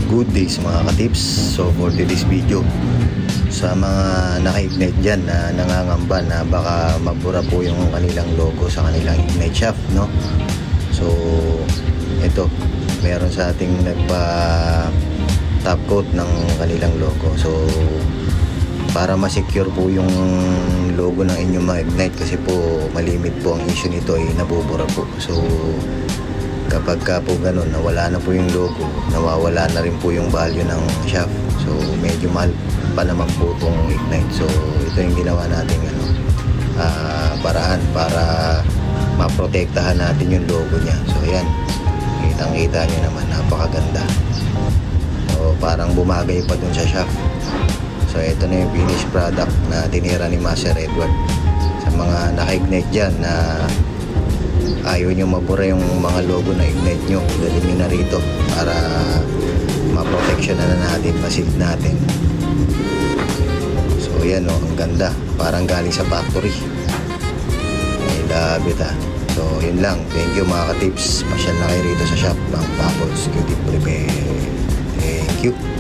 Good days mga katips. So for today's video, sa mga naka-ignite dyan na nangangamba na baka mabura po yung kanilang logo sa kanilang ignite shaft, no? So ito, meron sa ating nagpa top coat ng kanilang logo. So para ma-secure po yung logo ng inyong mga ignite, kasi po malimit po ang issue nito ay nabubura po. So kapag ka po ganun, nawala na po yung logo, nawawala na rin po yung value ng shaft. So medyo mahal pa naman po itong ignite. So ito yung ginawa natin paraan para maprotektahan natin yung logo niya. So ayan, kitang kita nyo naman, napakaganda. So parang bumagay pa dun sa shaft. So ito na yung finished product na tinira ni Master Edward. Sa mga naka-ignite dyan na ayaw nyo mabura yung mga logo na ignite nyo, dalhin nyo na rito para ma-protection na natin, ma-shield natin. So yan, ang ganda, parang galing sa factory. I love it. So yun lang, thank you mga ka-tips. Pasyal na kayo rito sa shop ng Bubbles Cutie Prepare. Thank you.